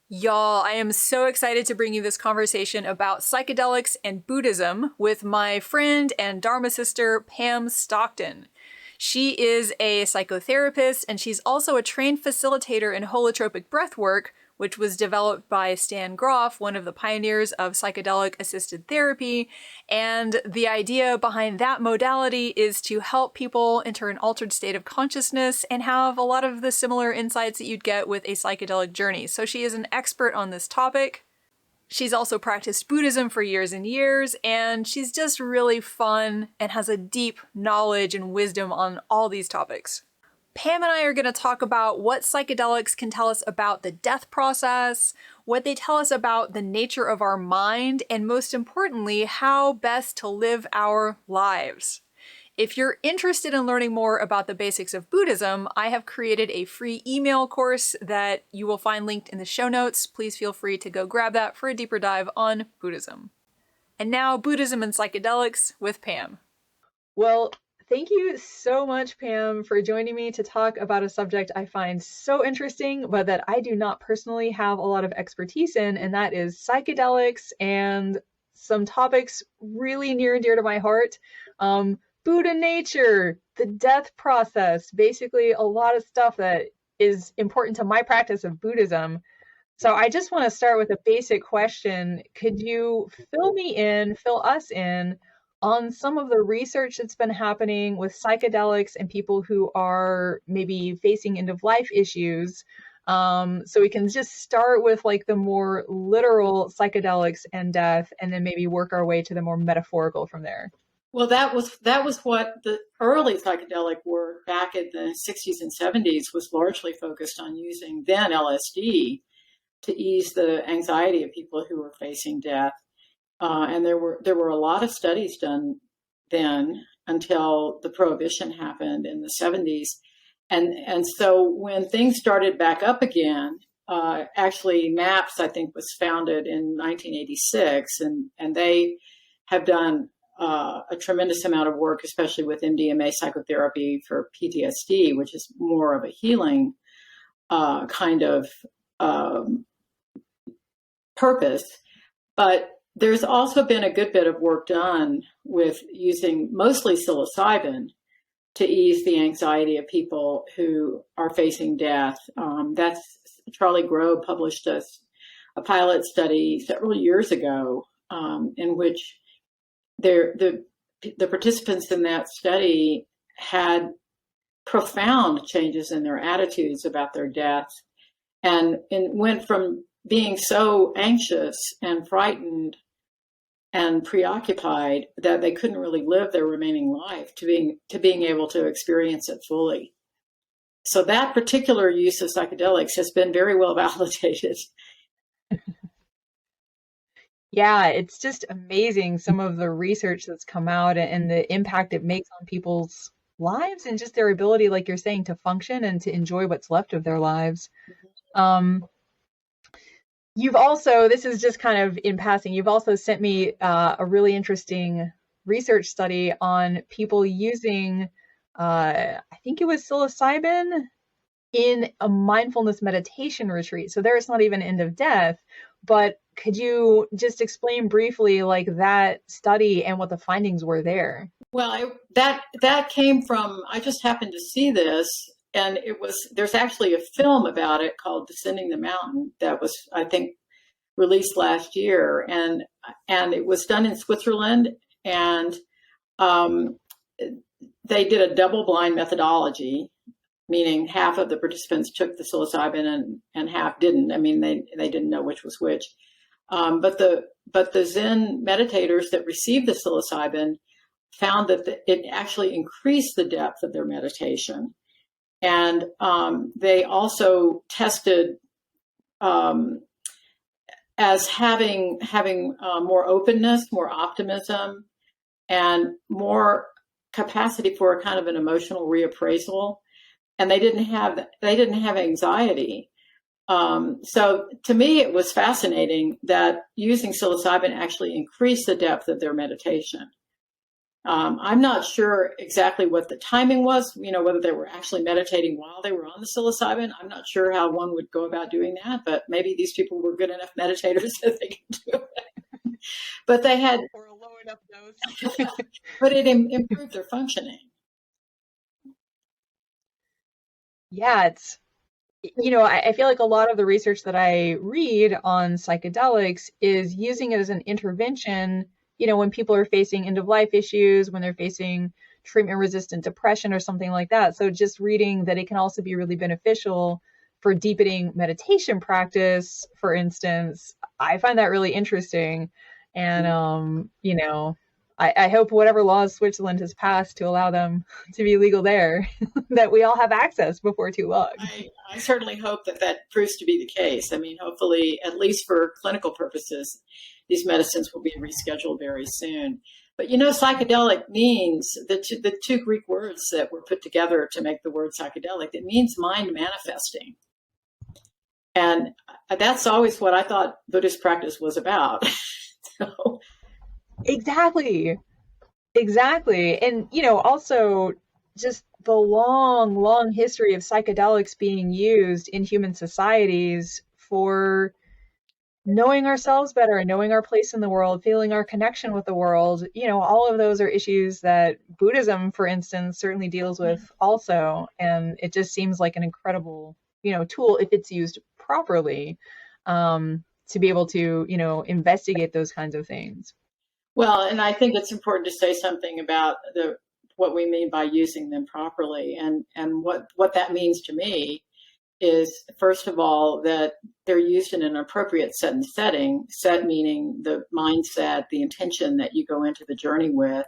Y'all, I am so excited to bring you this conversation about psychedelics and Buddhism with my friend and Dharma sister, Pam Stockton. She is a psychotherapist and she's also a trained facilitator in holotropic breathwork, which was developed by Stan Grof, one of the pioneers of psychedelic assisted therapy. And the idea behind that modality is to help people enter an altered state of consciousness and have a lot of the similar insights that you'd get with a psychedelic journey. So she is an expert on this topic. She's also practiced Buddhism for years and years, and she's just really fun and has a deep knowledge and wisdom on all these topics. Pam and I are going to talk about what psychedelics can tell us about the death process, what they tell us about the nature of our mind, and most importantly, how best to live our lives. If you're interested in learning more about the basics of Buddhism, I have created a free email course that you will find linked in the show notes. Please feel free to go grab that for a deeper dive on Buddhism. And now, Buddhism and psychedelics with Pam. Well, thank you so much, Pam, for joining me to talk about a subject I find so interesting, but that I do not personally have a lot of expertise in, and that is psychedelics and some topics really near and dear to my heart. Buddha nature, the death process, basically a lot of stuff that is important to my practice of Buddhism. So I just want to start with a basic question. Could you fill us in on some of the research that's been happening with psychedelics and people who are maybe facing end of life issues? So we can just start with like the more literal psychedelics and death, and then maybe work our way to the more metaphorical from there. Well, that was what the early psychedelic work back in the 60s and 70s was largely focused on, using then LSD to ease the anxiety of people who were facing death. And there were a lot of studies done then until the prohibition happened in the 70s. And so when things started back up again, actually MAPS, I think, was founded in 1986, and they have done a tremendous amount of work, especially with MDMA psychotherapy for PTSD, which is more of a healing kind of purpose. But there's also been a good bit of work done with using mostly psilocybin to ease the anxiety of people who are facing death. That's Charlie Grove published a pilot study several years ago in which the participants in that study had profound changes in their attitudes about their death, and went from being so anxious and frightened and preoccupied that they couldn't really live their remaining life to being able to experience it fully. So that particular use of psychedelics has been very well validated. Yeah, it's just amazing some of the research that's come out and the impact it makes on people's lives and just their ability, like you're saying, to function and to enjoy what's left of their lives. You've also, this is just kind of in passing, you've also sent me a really interesting research study on people using, I think it was psilocybin in a mindfulness meditation retreat. So there it's not even end of death, but could you just explain briefly like that study and what the findings were there? Well, that came from, I just happened to see this, and there's actually a film about it called Descending the Mountain that was, I think, released last year, and it was done in Switzerland, and they did a double-blind methodology, meaning half of the participants took the psilocybin and half didn't. I mean, they didn't know which was which. But the Zen meditators that received the psilocybin found that it actually increased the depth of their meditation. And they also tested as having more openness, more optimism, and more capacity for a kind of an emotional reappraisal. And they didn't have anxiety. So to me, it was fascinating that using psilocybin actually increased the depth of their meditation. I'm not sure exactly what the timing was, whether they were actually meditating while they were on the psilocybin. I'm not sure how one would go about doing that, but maybe these people were good enough meditators that they could do it. But they had, or a low enough dose. but it improved their functioning. Yeah, it's, I feel like a lot of the research that I read on psychedelics is using it as an intervention, when people are facing end of life issues, when they're facing treatment resistant depression or something like that. So just reading that it can also be really beneficial for deepening meditation practice, for instance, I find that really interesting. And, I hope whatever laws Switzerland has passed to allow them to be legal there, that we all have access before too long. I certainly hope that proves to be the case. I mean, hopefully, at least for clinical purposes, these medicines will be rescheduled very soon. But psychedelic means the two Greek words that were put together to make the word psychedelic. It means mind manifesting. And that's always what I thought Buddhist practice was about. So. Exactly. And, also just the long history of psychedelics being used in human societies for knowing ourselves better, knowing our place in the world, feeling our connection with the world. All of those are issues that Buddhism, for instance, certainly deals with also. And it just seems like an incredible, tool if it's used properly, to be able to, investigate those kinds of things. Well, and I think it's important to say something about what we mean by using them properly. And what that means to me is, first of all, that they're used in an appropriate setting, meaning the mindset, the intention that you go into the journey with,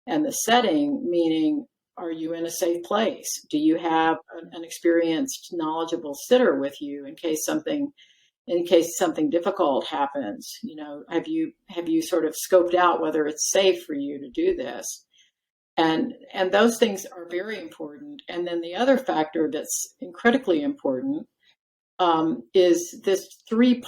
and the setting, meaning, are you in a safe place? Do you have an experienced, knowledgeable sitter with you in case something difficult happens? Have you sort of scoped out whether it's safe for you to do this? And those things are very important. And then the other factor that's critically important is this three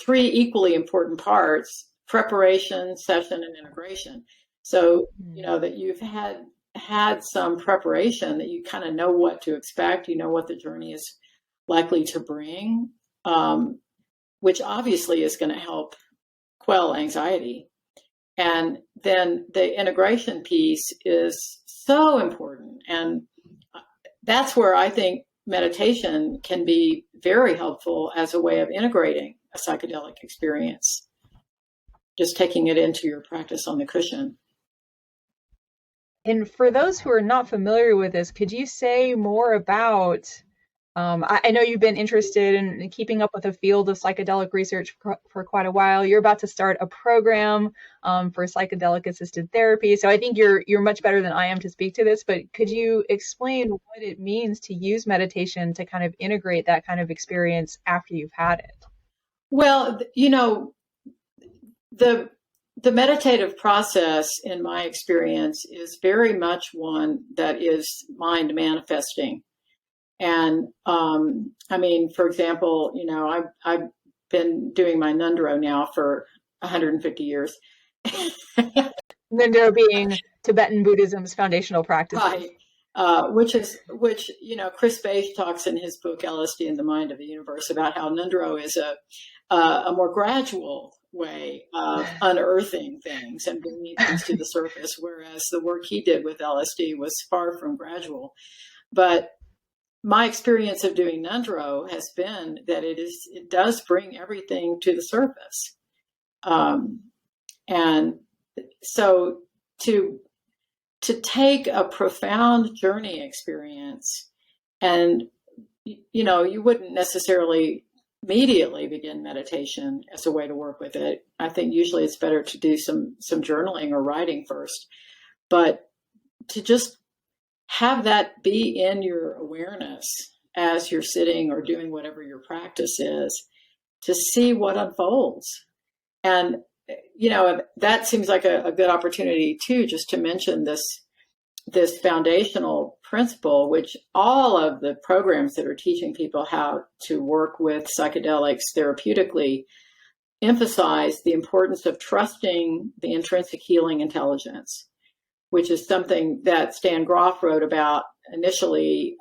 equally important parts: preparation, session, and integration. So, that you've had some preparation, that you kind of know what to expect, what the journey is likely to bring, which obviously is going to help quell anxiety. And then the integration piece is so important. And that's where I think meditation can be very helpful as a way of integrating a psychedelic experience, just taking it into your practice on the cushion. And for those who are not familiar with this, could you say more about, I know you've been interested in keeping up with the field of psychedelic research for quite a while. You're about to start a program for psychedelic assisted therapy. So I think you're much better than I am to speak to this, but could you explain what it means to use meditation to kind of integrate that kind of experience after you've had it? Well, the meditative process, in my experience, is very much one that is mind manifesting. And for example, I've been doing my Nundro now for 150 years. Nundro being Tibetan Buddhism's foundational practice. Right. Which Chris Beige talks in his book LSD and the Mind of the Universe about how Nundro is a more gradual way of unearthing things and bringing things to the surface, whereas the work he did with LSD was far from gradual. But my experience of doing Nundro has been that it does bring everything to the surface. And so to take a profound journey experience, and you wouldn't necessarily immediately begin meditation as a way to work with it. I think usually it's better to do some journaling or writing first, but to just have that be in your awareness as you're sitting or doing whatever your practice is, to see what unfolds. And that seems like a good opportunity too, just to mention this foundational principle, which all of the programs that are teaching people how to work with psychedelics therapeutically emphasized the importance of trusting the intrinsic healing intelligence, which is something that Stan Groff wrote about initially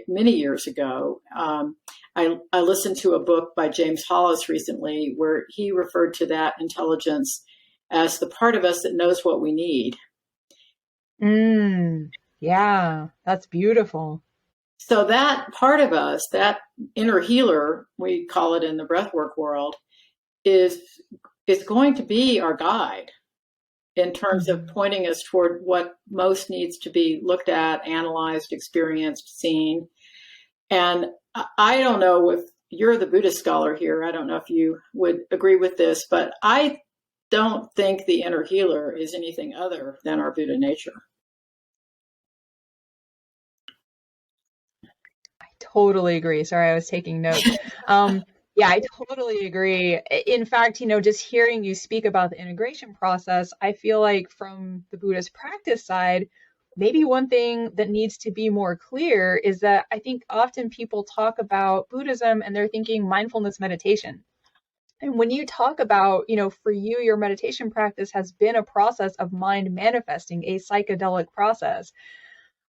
many years ago. I listened to a book by James Hollis recently where he referred to that intelligence as the part of us that knows what we need. Yeah, that's beautiful. So that part of us, that inner healer, we call it in the breathwork world, is going to be our guide in terms of pointing us toward what most needs to be looked at, analyzed, experienced, seen. And I don't know if you're the Buddhist scholar here. I don't know if you would agree with this, but I don't think the inner healer is anything other than our Buddha nature. I totally agree. Sorry, I was taking notes. Yeah, I totally agree. In fact, just hearing you speak about the integration process, I feel like from the Buddhist practice side, maybe one thing that needs to be more clear is that I think often people talk about Buddhism and they're thinking mindfulness meditation. And when you talk about, for you, your meditation practice has been a process of mind manifesting, a psychedelic process.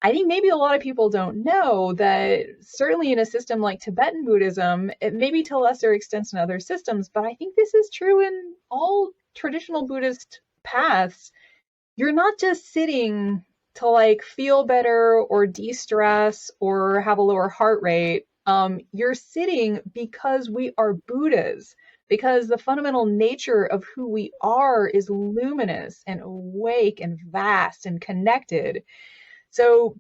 I think maybe a lot of people don't know that certainly in a system like Tibetan Buddhism, it may be to a lesser extent in other systems, but I think this is true in all traditional Buddhist paths. You're not just sitting to feel better or de-stress or have a lower heart rate. You're sitting because we are Buddhas, because the fundamental nature of who we are is luminous and awake and vast and connected. So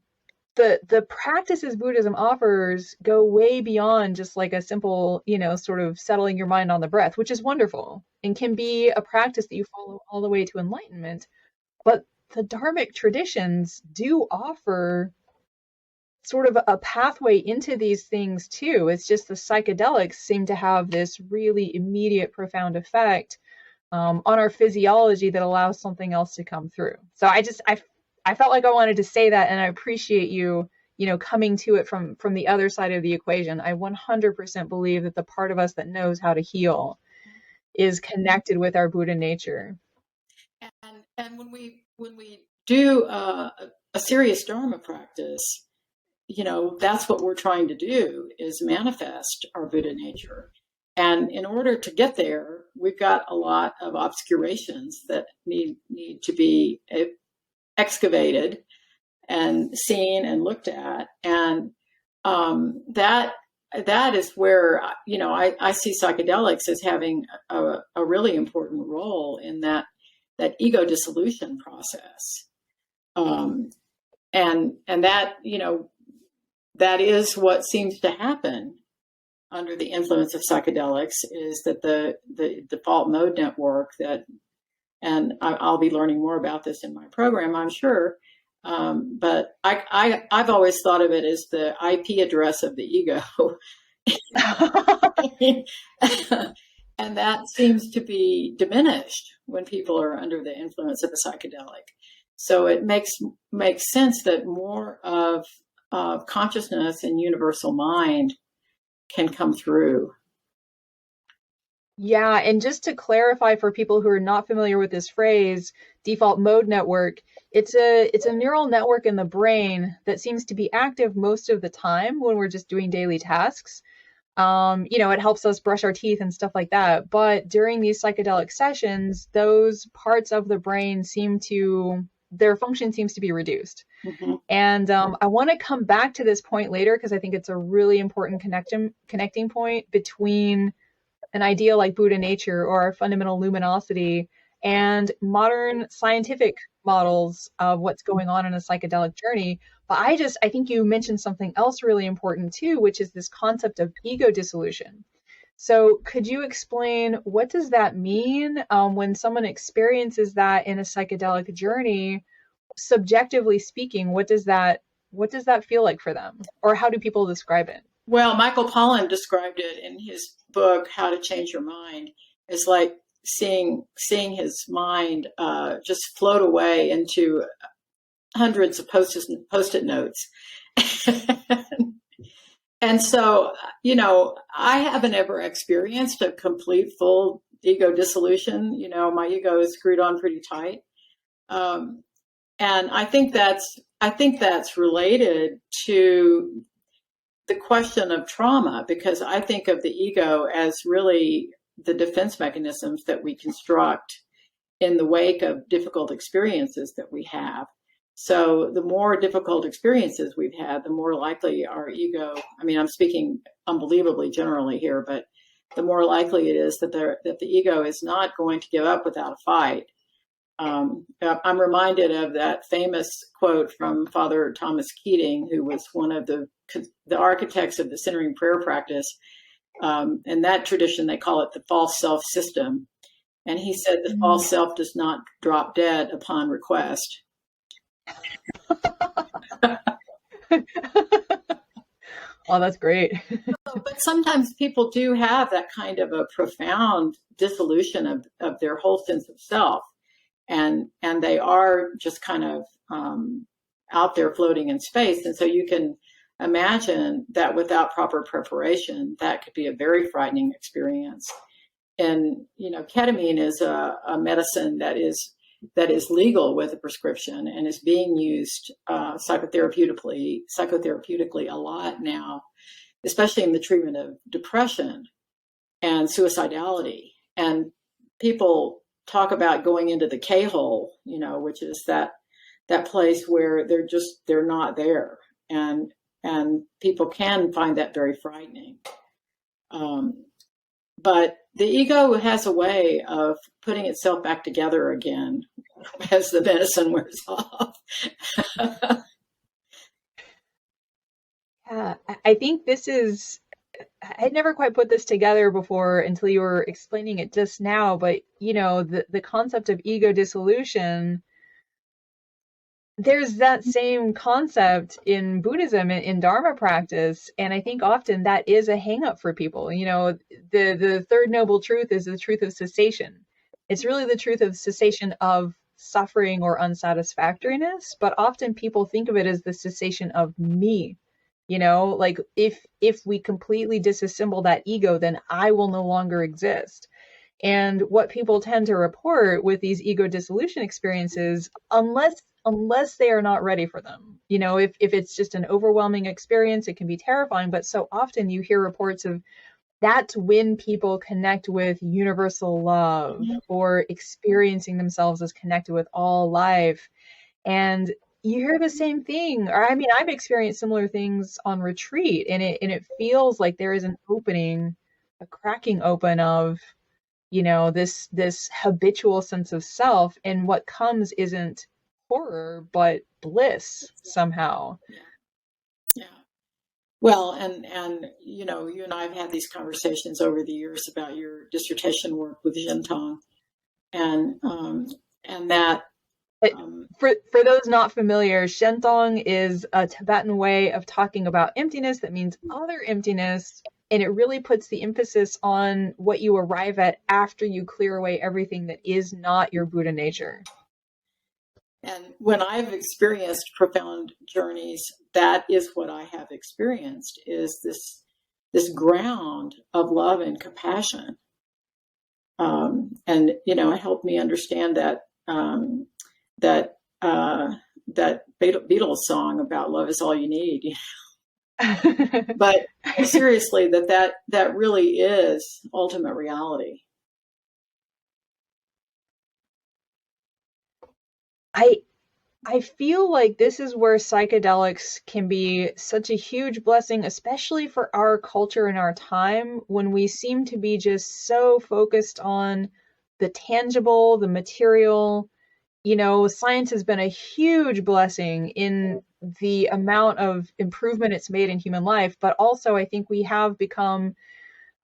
the practices Buddhism offers go way beyond just like a simple, sort of settling your mind on the breath, which is wonderful and can be a practice that you follow all the way to enlightenment. But the Dharmic traditions do offer sort of a pathway into these things too. It's just the psychedelics seem to have this really immediate, profound effect on our physiology that allows something else to come through. So I felt like I wanted to say that, and I appreciate you, coming to it from the other side of the equation. I 100% believe that the part of us that knows how to heal is connected with our Buddha nature. And when we do a serious Dharma practice, that's what we're trying to do, is manifest our Buddha nature. And in order to get there, we've got a lot of obscurations that need to be excavated and seen and looked at. And that is where, I see psychedelics as having a really important role in that ego dissolution process. And that, that is what seems to happen under the influence of psychedelics, is that the default mode network and I'll be learning more about this in my program, I'm sure. But I've always thought of it as the IP address of the ego. And that seems to be diminished when people are under the influence of a psychedelic. So it makes sense that more of consciousness and universal mind can come through. Yeah, and just to clarify for people who are not familiar with this phrase, default mode network, it's a neural network in the brain that seems to be active most of the time when we're just doing daily tasks. It helps us brush our teeth and stuff like that. But during these psychedelic sessions, those parts of the brain their function seems to be reduced. Mm-hmm. And I want to come back to this point later because I think it's a really important connecting point between an idea like Buddha nature or our fundamental luminosity and modern scientific models of what's going on in a psychedelic journey. But I think you mentioned something else really important too, which is this concept of ego dissolution. So could you explain, what does that mean when someone experiences that in a psychedelic journey? Subjectively speaking, what does that feel like for them? Or how do people describe it? Well, Michael Pollan described it in his book, How to Change Your Mind, as like seeing his mind just float away into hundreds of post-it notes. And so, I haven't ever experienced a complete, full ego dissolution. My ego is screwed on pretty tight. And I think that's related to the question of trauma, because I think of the ego as really the defense mechanisms that we construct in the wake of difficult experiences that we have. So the more difficult experiences we've had, the more likely our ego, I'm speaking unbelievably generally here, but the more likely it is that the ego is not going to give up without a fight. I'm reminded of that famous quote from Father Thomas Keating, who was one of the architects of the centering prayer practice. In that tradition, they call it the false self system. And he said the false self does not drop dead upon request. Oh, that's great. But sometimes people do have that kind of a profound dissolution of their whole sense of self. And they are just kind of out there floating in space. And so you can imagine that without proper preparation, that could be a very frightening experience. And, ketamine is a medicine that is legal with a prescription and is being used psychotherapeutically a lot now, especially in the treatment of depression and suicidality. And people talk about going into the K-hole, which is that place where they're not there. And people can find that very frightening. But the ego has a way of putting itself back together again as the medicine wears off. Yeah, I think this is, I'd never quite put this together before until you were explaining it just now, but the concept of ego dissolution, there's that same concept in Buddhism, in Dharma practice, and I think often that is a hang up for people. The third noble truth is the truth of cessation. It's really the truth of cessation of suffering or unsatisfactoriness, but often people think of it as the cessation of me. Like if we completely disassemble that ego, then I will no longer exist. And what people tend to report with these ego dissolution experiences, unless they are not ready for them, if it's just an overwhelming experience, it can be terrifying. But so often you hear reports of that's when people connect with universal love or experiencing themselves as connected with all life. And you hear the same thing, or I've experienced similar things on retreat, and it feels like there is an opening, a cracking open of, this habitual sense of self, and what comes isn't horror, but bliss somehow. Yeah. Well, and you and I have had these conversations over the years about your dissertation work with Zhentong, and that. For those not familiar, Shentong is a Tibetan way of talking about emptiness that means other emptiness, and it really puts the emphasis on what you arrive at after you clear away everything that is not your Buddha nature. And when I've experienced profound journeys, that is what I have experienced, is this ground of love and compassion. And it helped me understand that Beatles song about love is all you need. But seriously, that really is ultimate reality. I feel like this is where psychedelics can be such a huge blessing, especially for our culture and our time, when we seem to be just so focused on the tangible, the material. Science has been a huge blessing in the amount of improvement it's made in human life, but also I think we have become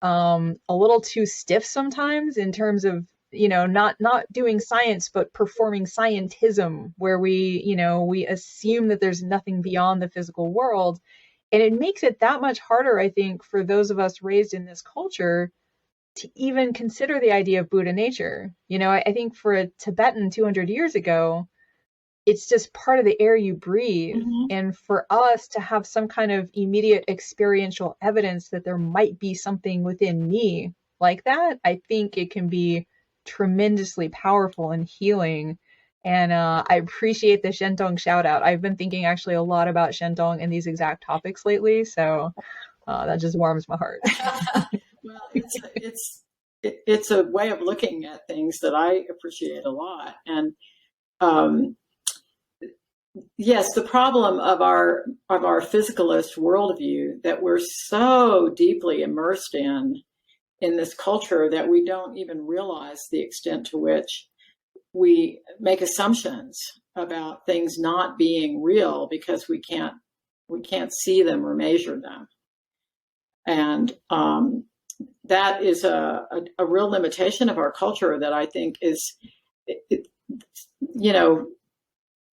a little too stiff sometimes in terms of not doing science, but performing scientism, where we assume that there's nothing beyond the physical world. And it makes it that much harder, I think, for those of us raised in this culture to even consider the idea of Buddha nature. I think for a Tibetan 200 years ago, it's just part of the air you breathe. Mm-hmm. And for us to have some kind of immediate experiential evidence that there might be something within me, like that, I think it can be tremendously powerful and healing. And I appreciate the Shentong shout out. I've been thinking actually a lot about Shentong and these exact topics lately, so that just warms my heart. Well, it's a way of looking at things that I appreciate a lot. And yes, the problem of our physicalist worldview that we're so deeply immersed in this culture that we don't even realize the extent to which we make assumptions about things not being real because we can't see them or measure them. And that is a real limitation of our culture that I think is,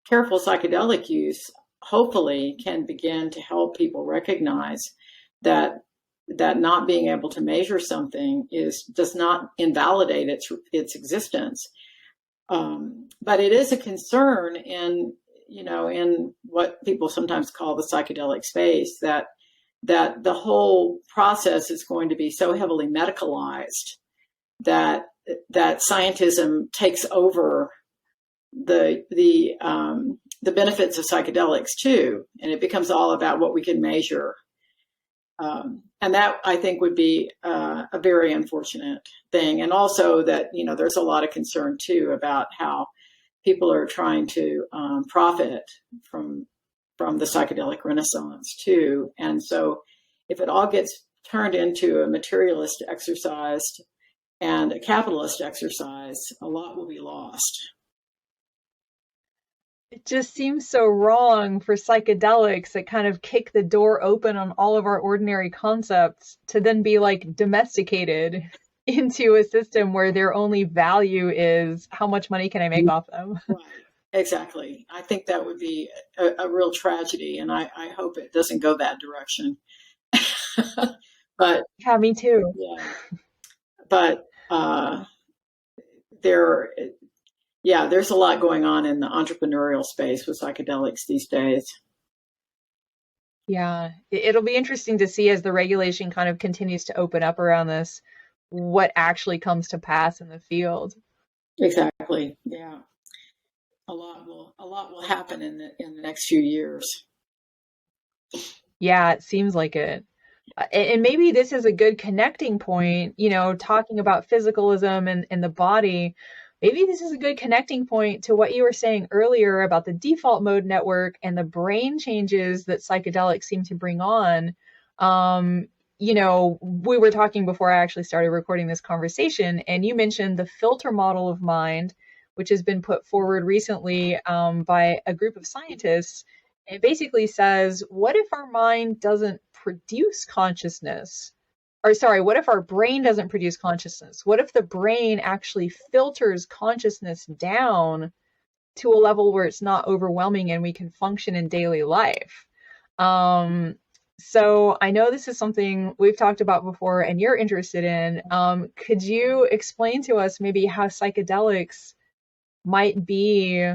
careful psychedelic use hopefully can begin to help people recognize that not being able to measure something does not invalidate its existence. But it is a concern in what people sometimes call the psychedelic space, that the whole process is going to be so heavily medicalized that scientism takes over the benefits of psychedelics too, and it becomes all about what we can measure. And that, I think, would be a very unfortunate thing. And also that, there's a lot of concern too about how people are trying to profit from the psychedelic renaissance too. And so if it all gets turned into a materialist exercise and a capitalist exercise, a lot will be lost. It just seems so wrong for psychedelics that kind of kick the door open on all of our ordinary concepts to then be like domesticated into a system where their only value is how much money can I make off them. Right. Exactly. I think that would be a real tragedy, and I hope it doesn't go that direction. But yeah, me too. Yeah. But there's a lot going on in the entrepreneurial space with psychedelics these days. Yeah, it'll be interesting to see as the regulation kind of continues to open up around this, what actually comes to pass in the field. Exactly. Yeah. A lot will happen in the next few years. Yeah, it seems like it. And maybe this is a good connecting point, talking about physicalism and the body. Maybe this is a good connecting point to what you were saying earlier about the default mode network and the brain changes that psychedelics seem to bring on. We were talking before I actually started recording this conversation, and you mentioned the filter model of mind, which has been put forward recently by a group of scientists. It basically says, what if our mind doesn't produce consciousness? What if our brain doesn't produce consciousness? What if the brain actually filters consciousness down to a level where it's not overwhelming and we can function in daily life? So I know this is something we've talked about before and you're interested in. Could you explain to us maybe how psychedelics might be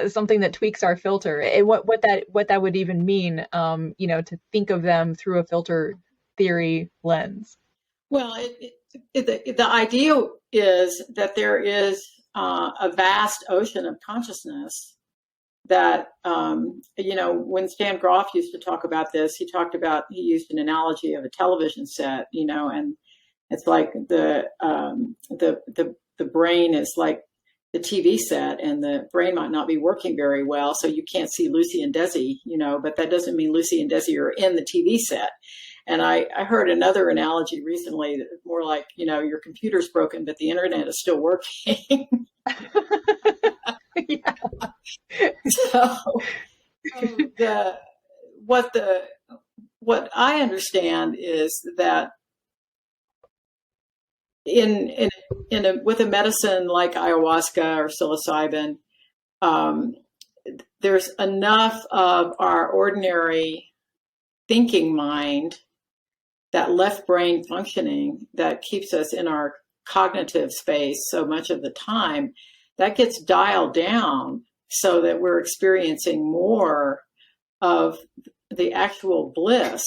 something that tweaks our filter, and what that would even mean, to think of them through a filter theory lens? Well, the idea is that there is a vast ocean of consciousness that, when Stan Groff used to talk about this, he used an analogy of a television set, and it's like the brain is like the TV set, and the brain might not be working very well, so you can't see Lucy and Desi, but that doesn't mean Lucy and Desi are in the TV set. And I heard another analogy recently, that more like, your computer's broken, but the internet is still working. Yeah. So what I understand is that with a medicine like ayahuasca or psilocybin, there's enough of our ordinary thinking mind, that left brain functioning that keeps us in our cognitive space so much of the time, that gets dialed down so that we're experiencing more of the actual bliss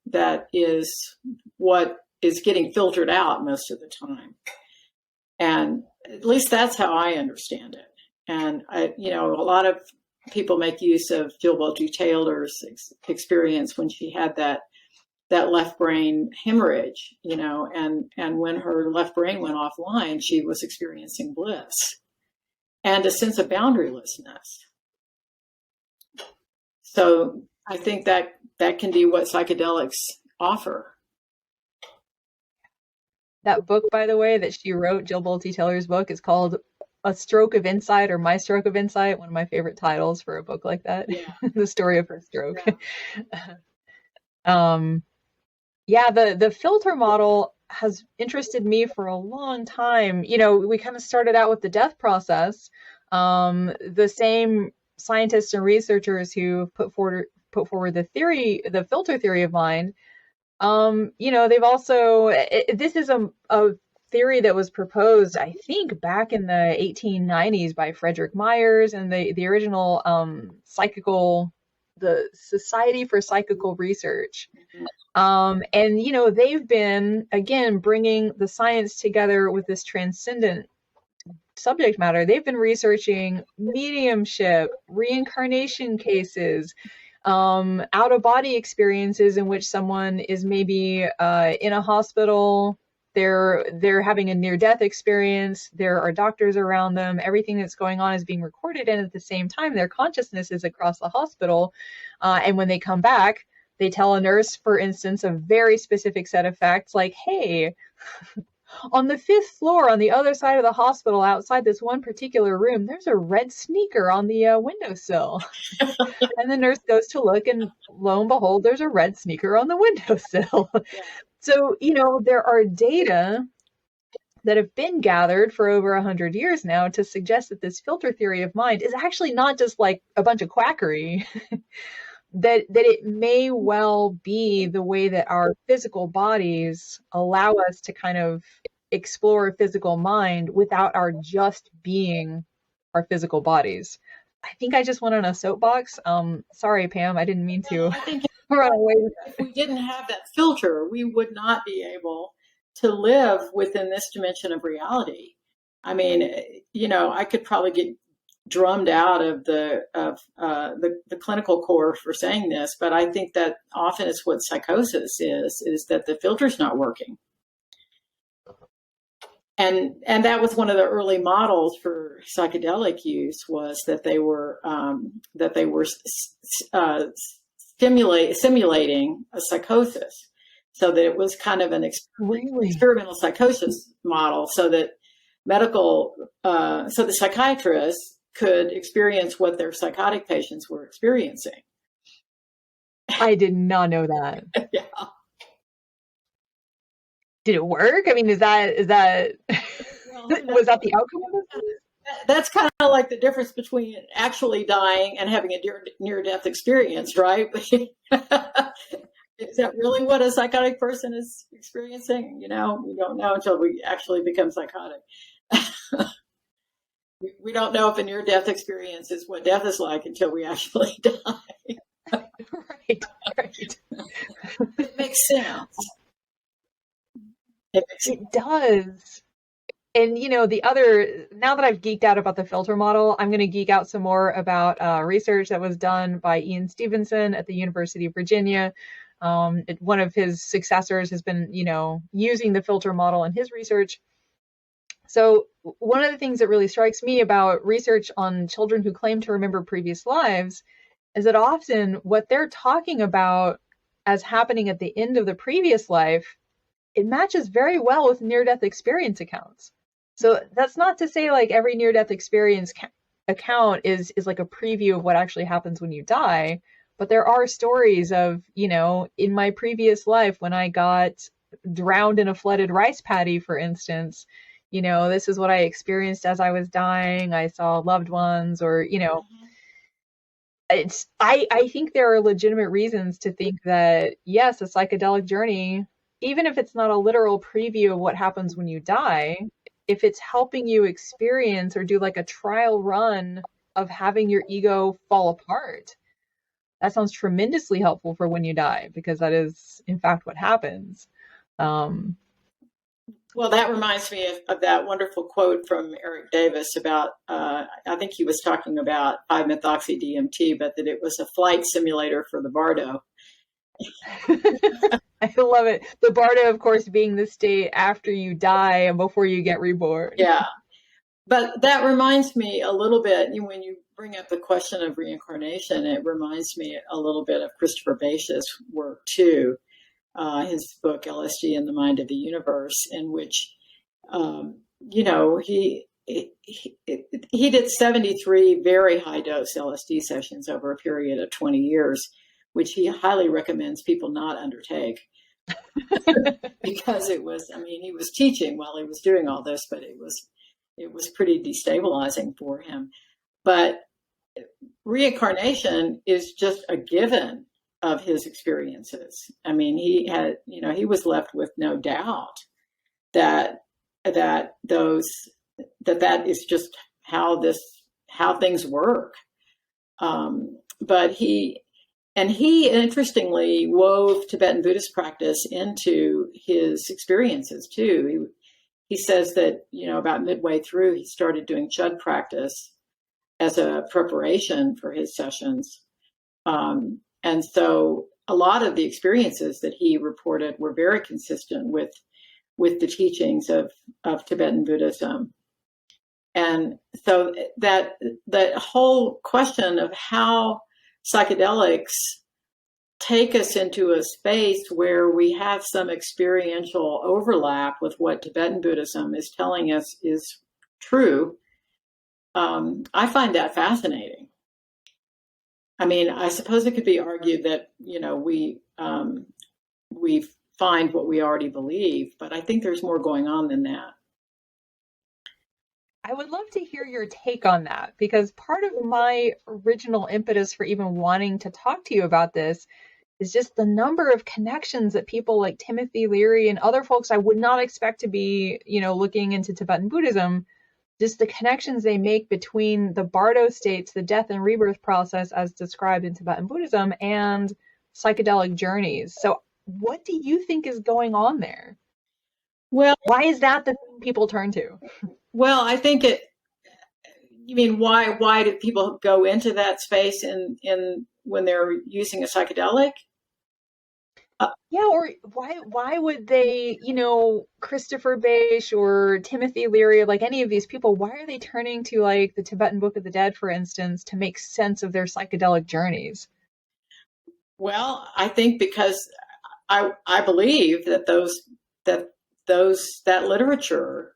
that is what is getting filtered out most of the time. And at least that's how I understand it. And a lot of people make use of Jill Bolte Taylor's experience when she had that left brain hemorrhage, and when her left brain went offline, she was experiencing bliss and a sense of boundarylessness. So I think that can be what psychedelics offer. That book, by the way, that she wrote, Jill Bolte Taylor's book, is called A Stroke of Insight, or My Stroke of Insight, one of my favorite titles for a book like that. Yeah. The story of her stroke. Yeah. The filter model has interested me for a long time. We kind of started out with the death process. The same scientists and researchers who put forward the filter theory of mind, they've also, this is a theory that was proposed, I think, back in the 1890s by Frederick Myers, and the original the Society for Psychical Research. And they've been, again, bringing the science together with this transcendent subject matter. They've been researching mediumship, reincarnation cases, out-of-body experiences in which someone is maybe in a hospital, they're having a near-death experience, there are doctors around them, everything that's going on is being recorded, and at the same time their consciousness is across the hospital, and when they come back, they tell a nurse, for instance, a very specific set of facts, like, hey, on the 5th floor on the other side of the hospital, outside this one particular room, there's a red sneaker on the windowsill. And the nurse goes to look, and lo and behold, there's a red sneaker on the windowsill. So, there are data that have been gathered for over 100 years now to suggest that this filter theory of mind is actually not just like a bunch of quackery, that it may well be the way that our physical bodies allow us to kind of explore a physical mind without our just being our physical bodies. I think I just went on a soapbox. Sorry, Pam, I didn't mean to. I think run away. If we didn't have that filter, we would not be able to live within this dimension of reality. I mean, I could probably get drummed out of the clinical core for saying this, but I think that often it's what psychosis is that the filter's not working. And that was one of the early models for psychedelic use, was that they were simulating a psychosis, so that it was kind of an experimental psychosis model, so that so the psychiatrists could experience what their psychotic patients were experiencing. I did not know that. Yeah. Did it work? I mean, is that was that the outcome of this? That's kind of like the difference between actually dying and having a near-death experience, right? Is that really what a psychotic person is experiencing? We don't know until we actually become psychotic. We don't know if a near-death experience is what death is like until we actually die. Right. It makes sense. It does. And, now that I've geeked out about the filter model, I'm going to geek out some more about research that was done by Ian Stevenson at the University of Virginia. One of his successors has been, using the filter model in his research. So one of the things that really strikes me about research on children who claim to remember previous lives is that often what they're talking about as happening at the end of the previous life, it matches very well with near-death experience accounts. So that's not to say like every near-death experience account is like a preview of what actually happens when you die, but there are stories of, in my previous life when I got drowned in a flooded rice paddy, for instance, this is what I experienced as I was dying. I saw loved ones, or, I think there are legitimate reasons to think that, yes, a psychedelic journey, even if it's not a literal preview of what happens when you die, if it's helping you experience or do like a trial run of having your ego fall apart, that sounds tremendously helpful for when you die, because that is in fact what happens. Well, that reminds me of that wonderful quote from Eric Davis about, I think he was talking about 5-methoxy-DMT, but that it was a flight simulator for the Bardo. I love it. The Bardo, of course, being the state after you die and before you get reborn. Yeah. But that reminds me a little bit, when you bring up the question of reincarnation, it reminds me a little bit of Christopher Bache's work too. His book LSD and the Mind of the Universe, in which he did 73 very high dose LSD sessions over a period of 20 years, which he highly recommends people not undertake. Because it was, he was teaching while he was doing all this, but it was pretty destabilizing for him. But reincarnation is just a given of his experiences. He was left with no doubt that is just how things work. But he interestingly wove Tibetan Buddhist practice into his experiences too. He says that, about midway through, he started doing Chud practice as a preparation for his sessions. And so a lot of the experiences that he reported were very consistent with the teachings of Tibetan Buddhism. And so that whole question of how psychedelics take us into a space where we have some experiential overlap with what Tibetan Buddhism is telling us is true, I find that fascinating. I suppose it could be argued that, we find what we already believe, but I think there's more going on than that. I would love to hear your take on that, because part of my original impetus for even wanting to talk to you about this is just the number of connections that people like Timothy Leary and other folks I would not expect to be, looking into Tibetan Buddhism, just the connections they make between the Bardo states, the death and rebirth process as described in Tibetan Buddhism, and psychedelic journeys. So what do you think is going on there? Well, why is that the thing people turn to? Well, I think you mean why do people go into that space in when they're using a psychedelic? Yeah, or why would they, Christopher Bache or Timothy Leary, like any of these people, why are they turning to like the Tibetan Book of the Dead, for instance, to make sense of their psychedelic journeys? Well, I think because I believe that that literature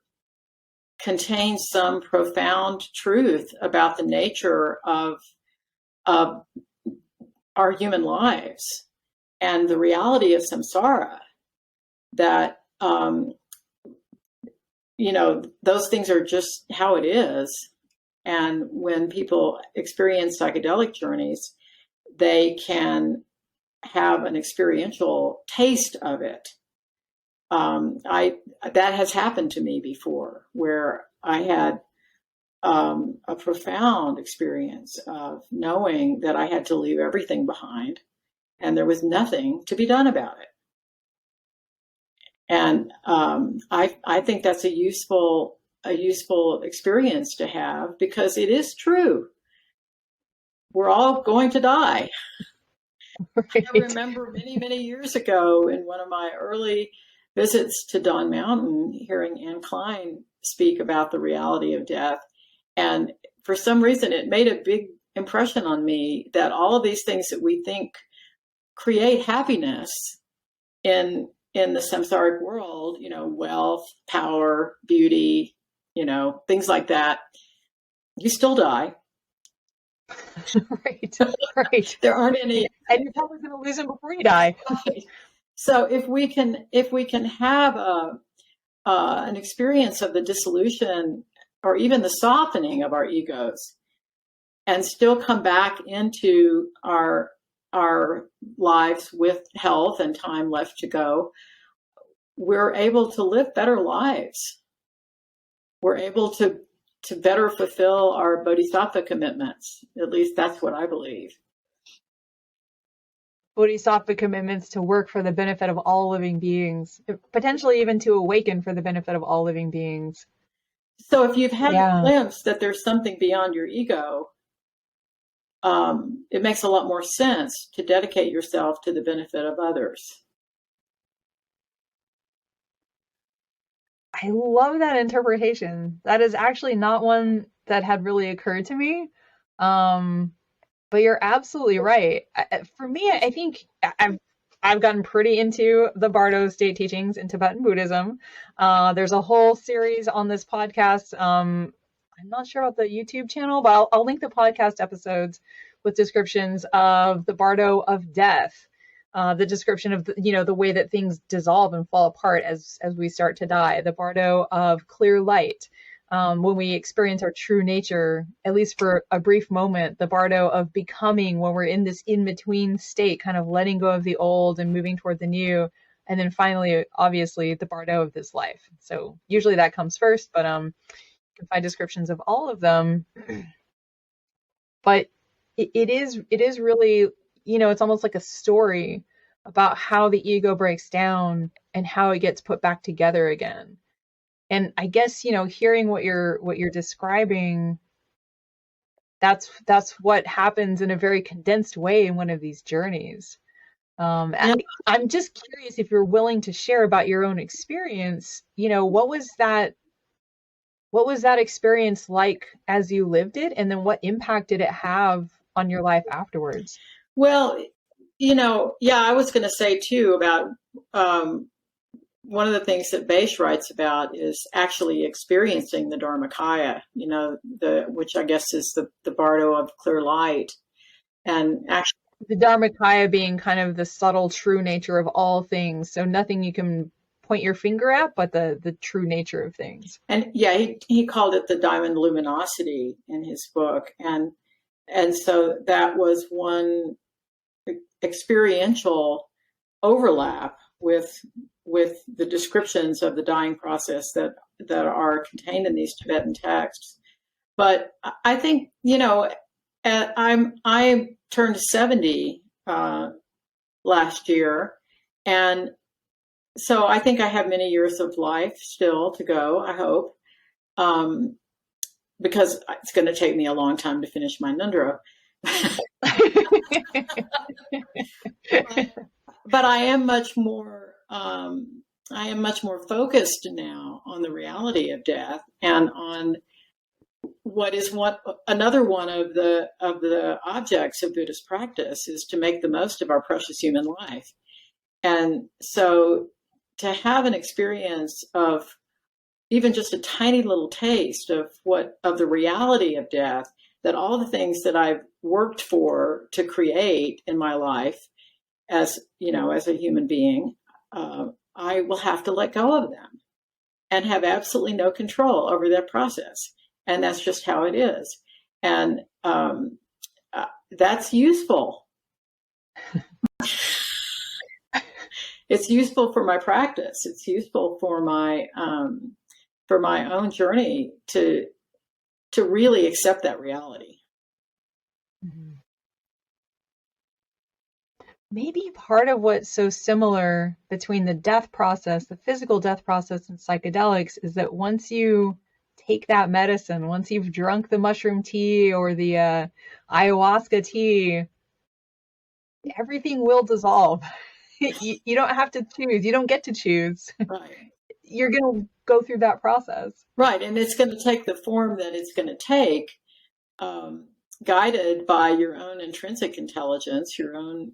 contains some profound truth about the nature of our human lives and the reality of samsara, that those things are just how it is. And when people experience psychedelic journeys, they can have an experiential taste of it. That has happened to me before, where I had a profound experience of knowing that I had to leave everything behind and there was nothing to be done about it. And I think that's a useful experience to have, because it is true. We're all going to die. Right. I remember many, many years ago in one of my early visits to Dawn Mountain, hearing Anne Klein speak about the reality of death. And for some reason, it made a big impression on me that all of these things that we think create happiness in the samsaric world, wealth, power, beauty, things like that, you still die. Right. There aren't any, and you're probably going to lose them before you die. Right. So if we can have an experience of the dissolution or even the softening of our egos, and still come back into our lives with health and time left to go, we're able to live better lives. We're able to better fulfill our bodhisattva commitments. At least that's what I believe. bodhisattva commitments to work for the benefit of all living beings, potentially even to awaken for the benefit of all living beings. So if you've had a Yeah. glimpse that there's something beyond your ego, it makes a lot more sense to dedicate yourself to the benefit of others. I love that interpretation. That is actually not one that had really occurred to me. But you're absolutely right. For me, I think I've gotten pretty into the Bardo state teachings in Tibetan Buddhism. There's a whole series on this podcast. I'm not sure about the YouTube channel, but I'll link the podcast episodes with descriptions of the Bardo of death, the description of the way that things dissolve and fall apart as we start to die, the Bardo of clear light, when we experience our true nature, at least for a brief moment, the Bardo of becoming when we're in this in-between state, kind of letting go of the old and moving toward the new. And then finally, obviously, the Bardo of this life. So usually that comes first, but you can find descriptions of all of them. But it is really, it's almost like a story about how the ego breaks down and how it gets put back together again. And I guess, hearing what you're describing, that's what happens in a very condensed way in one of these journeys. Yeah. I'm just curious if you're willing to share about your own experience. What was that experience like as you lived it? And then what impact did it have on your life afterwards? Well, I was going to say too about one of the things that Beish writes about is actually experiencing the Dharmakaya, which I guess is the Bardo of clear light. And actually, the Dharmakaya being kind of the subtle true nature of all things. So nothing you can point your finger at, but the true nature of things. And yeah, he called it the diamond luminosity in his book. And so that was one experiential overlap with the descriptions of the dying process that are contained in these Tibetan texts. But I think, I turned 70 last year, and so I think I have many years of life still to go, I hope, because it's going to take me a long time to finish my Nundro. But I am much more focused now on the reality of death and on what is another one of the objects of Buddhist practice is to make the most of our precious human life. And so to have an experience of even just a tiny little taste of the reality of death, that all the things that I've worked for to create in my life as a human being, I will have to let go of them and have absolutely no control over that process. And that's just how it is. And that's useful. It's useful for my practice. It's useful for my own journey to really accept that reality. Mm-hmm. Maybe part of what's so similar between the death process, the physical death process, and psychedelics is that once you take that medicine, once you've drunk the mushroom tea or the ayahuasca tea, everything will dissolve. You don't have to choose. You don't get to choose. Right. You're going to go through that process. Right. And it's going to take the form that it's going to take, guided by your own intrinsic intelligence, your own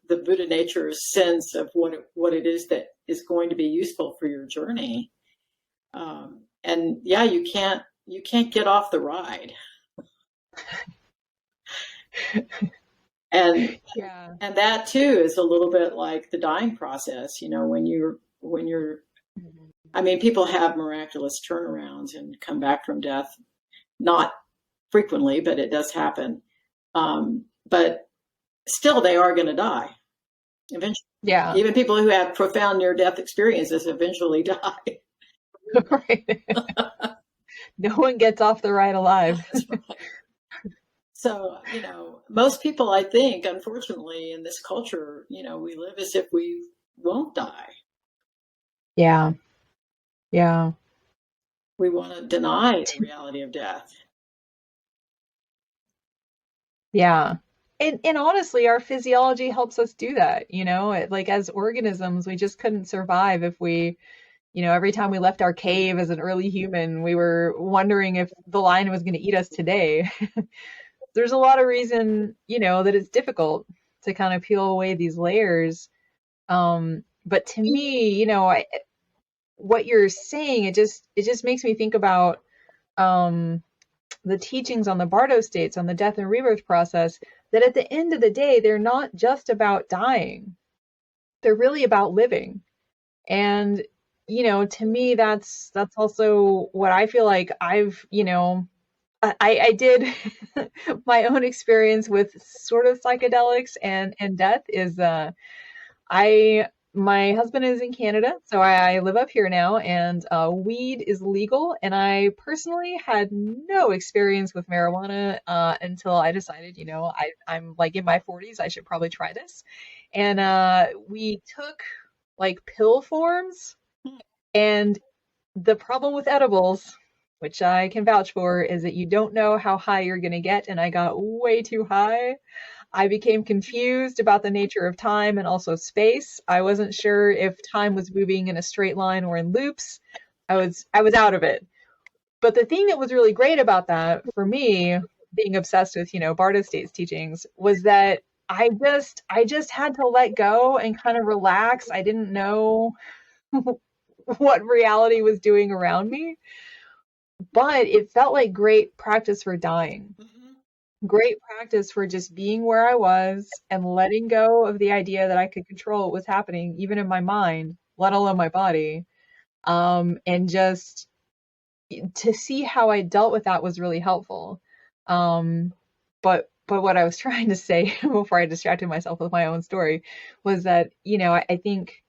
the Buddha nature's sense of what it is that is going to be useful for your journey. And yeah, you can't get off the ride. And that too is a little bit like the dying process, when you're I mean, people have miraculous turnarounds and come back from death, not frequently, but it does happen. But still, they are going to die eventually. Yeah. Even people who have profound near-death experiences eventually die. Right. No one gets off the ride alive. That's right. So, most people, I think, unfortunately, in this culture, we live as if we won't die. Yeah. Yeah. We want to deny the reality of death. Yeah. And honestly, our physiology helps us do that, like as organisms, we just couldn't survive if we, every time we left our cave as an early human, we were wondering if the lion was going to eat us today. There's a lot of reason, that it's difficult to kind of peel away these layers. But to me, what you're saying, it just makes me think about the teachings on the Bardo states, on the death and rebirth process, that at the end of the day, they're not just about dying. They're really about living. And, to me, that's also what I feel like I did my own experience with sort of psychedelics and death is I my husband is in Canada, so I live up here now, and weed is legal. And I personally had no experience with marijuana until I decided, I'm like in my 40s, I should probably try this. And we took like pill forms, and the problem with edibles, which I can vouch for, is that you don't know how high you're going to get, and I got way too high. I became confused about the nature of time and also space. I wasn't sure if time was moving in a straight line or in loops. I was out of it. But the thing that was really great about that for me, being obsessed with, Bardo State's teachings, was that I just had to let go and kind of relax. I didn't know what reality was doing around me, but it felt like great practice for dying. Great practice for just being where I was and letting go of the idea that I could control what was happening, even in my mind, let alone my body. And just to see how I dealt with that was really helpful. But what I was trying to say before I distracted myself with my own story was that, I think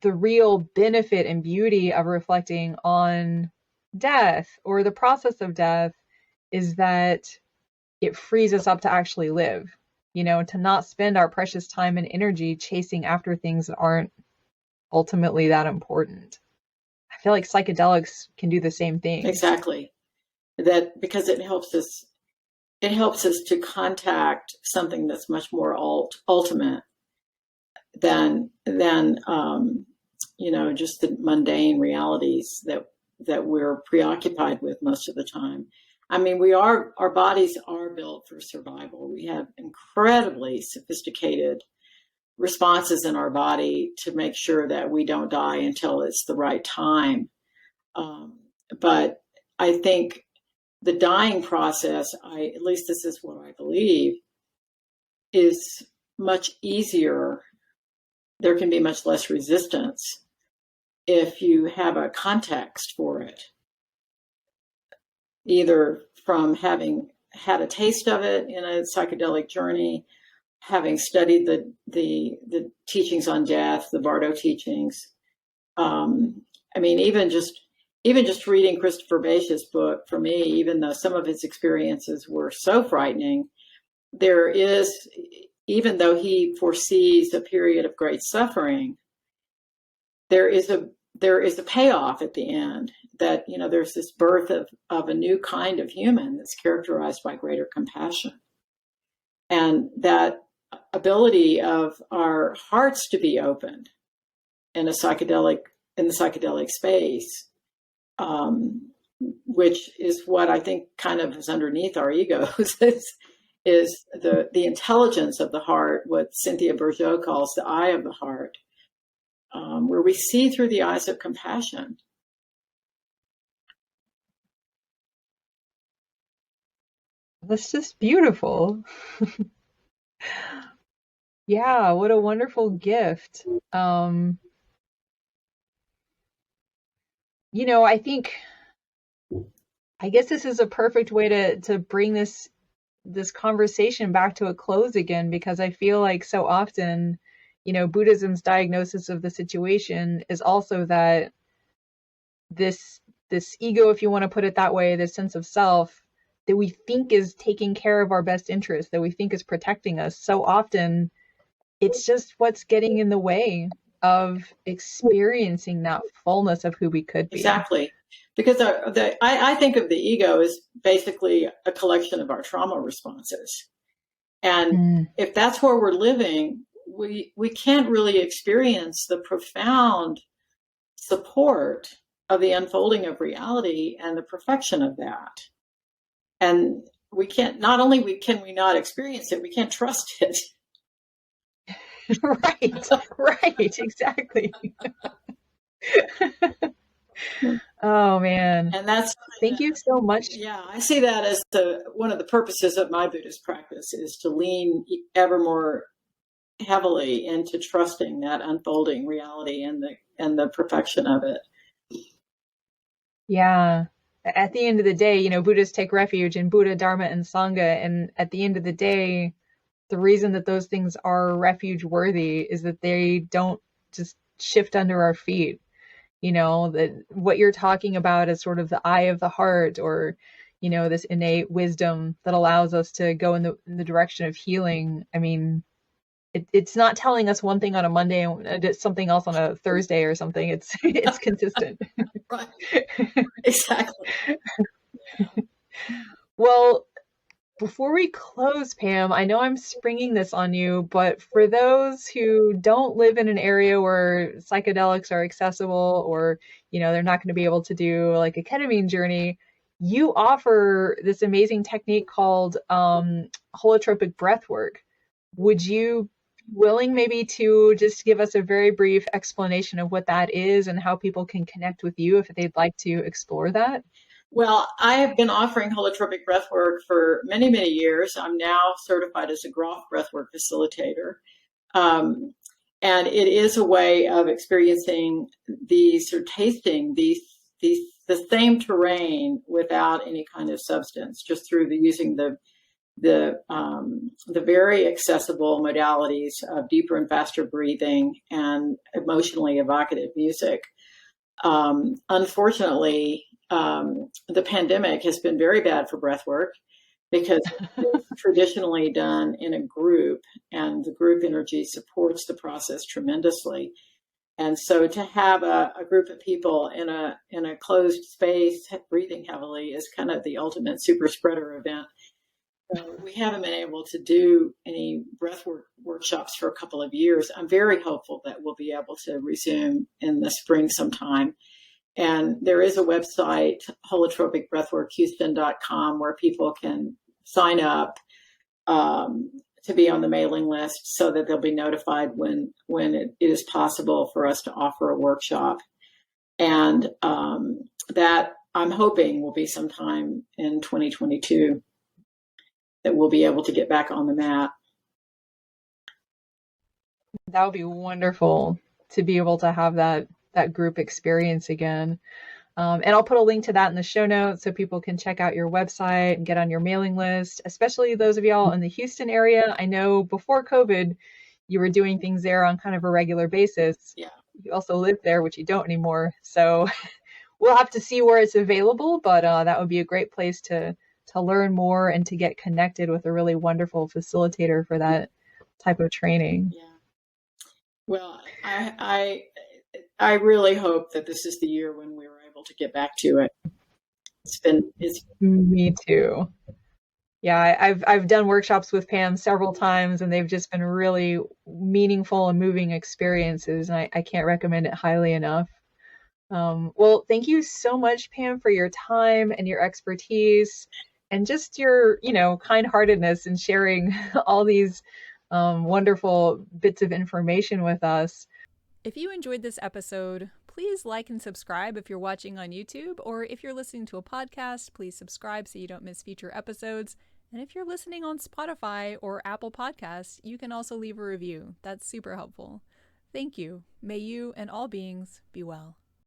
the real benefit and beauty of reflecting on death or the process of death is that it frees us up to actually live, to not spend our precious time and energy chasing after things that aren't ultimately that important. I feel like psychedelics can do the same thing. Exactly. That because it helps us to contact something that's much more ultimate than just the mundane realities that we're preoccupied with most of the time. I mean, our bodies are built for survival. We have incredibly sophisticated responses in our body to make sure that we don't die until it's the right time. But I think the dying process, at least this is what I believe, is much easier. There can be much less resistance if you have a context for it, either from having had a taste of it in a psychedelic journey, having studied the teachings on death, the Bardo teachings. I mean, even just reading Christopher Bache's book, for me, even though some of his experiences were so frightening, there is, even though he foresees a period of great suffering, there is a payoff at the end, that there's this birth of a new kind of human that's characterized by greater compassion, and that ability of our hearts to be opened in the psychedelic space, which is what I think kind of is underneath our egos, is the intelligence of the heart, what Cynthia Bourgeault calls the eye of the heart, where we see through the eyes of compassion. That's just beautiful. Yeah, what a wonderful gift. I guess this is a perfect way to bring this conversation back to a close again, because I feel like so often, Buddhism's diagnosis of the situation is also that this ego, if you want to put it that way, this sense of self, that we think is taking care of our best interests, that we think is protecting us, so often it's just what's getting in the way of experiencing that fullness of who we could be. Exactly. Because I think of the ego as basically a collection of our trauma responses. And if that's where we're living, we can't really experience the profound support of the unfolding of reality and the perfection of that. And we can't, not only can we not experience it, we can't trust it. Right, exactly. Oh man. And that's, thank you so much. Yeah, I see that as one of the purposes of my Buddhist practice is to lean ever more heavily into trusting that unfolding reality and the perfection of it. Yeah. At the end of the day, Buddhists take refuge in Buddha, Dharma, and Sangha. And at the end of the day, the reason that those things are refuge worthy is that they don't just shift under our feet. That what you're talking about is sort of the eye of the heart, or, this innate wisdom that allows us to go in the direction of healing. I mean, it's not telling us one thing on a Monday and something else on a Thursday or something. It's consistent. Right. Exactly. Well, before we close, Pam, I know I'm springing this on you, but for those who don't live in an area where psychedelics are accessible, or, they're not going to be able to do like a ketamine journey, you offer this amazing technique called holotropic breath work. Would you be willing maybe to just give us a very brief explanation of what that is and how people can connect with you if they'd like to explore that? Well, I have been offering holotropic breathwork for many, many years. I'm now certified as a Groff breathwork facilitator. And it is a way of experiencing these or tasting the same terrain without any kind of substance, just through using the very accessible modalities of deeper and faster breathing and emotionally evocative music. Unfortunately, the pandemic has been very bad for breathwork because it's traditionally done in a group, and the group energy supports the process tremendously. And so to have a group of people in a closed space breathing heavily is kind of the ultimate super spreader event. So we haven't been able to do any breathwork workshops for a couple of years. I'm very hopeful that we'll be able to resume in the spring sometime. And there is a website, holotropicbreathworkhouston.com, where people can sign up to be on the mailing list so that they'll be notified when it is possible for us to offer a workshop. And that I'm hoping will be sometime in 2022 that we'll be able to get back on the mat. That would be wonderful to be able to have that group experience again. And I'll put a link to that in the show notes so people can check out your website and get on your mailing list, especially those of y'all in the Houston area. I know before COVID, you were doing things there on kind of a regular basis. Yeah. You also live there, which you don't anymore. So we'll have to see where it's available, but that would be a great place to learn more and to get connected with a really wonderful facilitator for that type of training. Yeah. Well, I really hope that this is the year when we were able to get back to it. It's Me too. Yeah, I've done workshops with Pam several times, and they've just been really meaningful and moving experiences, and I can't recommend it highly enough. Well, thank you so much, Pam, for your time and your expertise and just your, kind-heartedness in sharing all these wonderful bits of information with us. If you enjoyed this episode, please like and subscribe if you're watching on YouTube, or if you're listening to a podcast, please subscribe so you don't miss future episodes. And if you're listening on Spotify or Apple Podcasts, you can also leave a review. That's super helpful. Thank you. May you and all beings be well.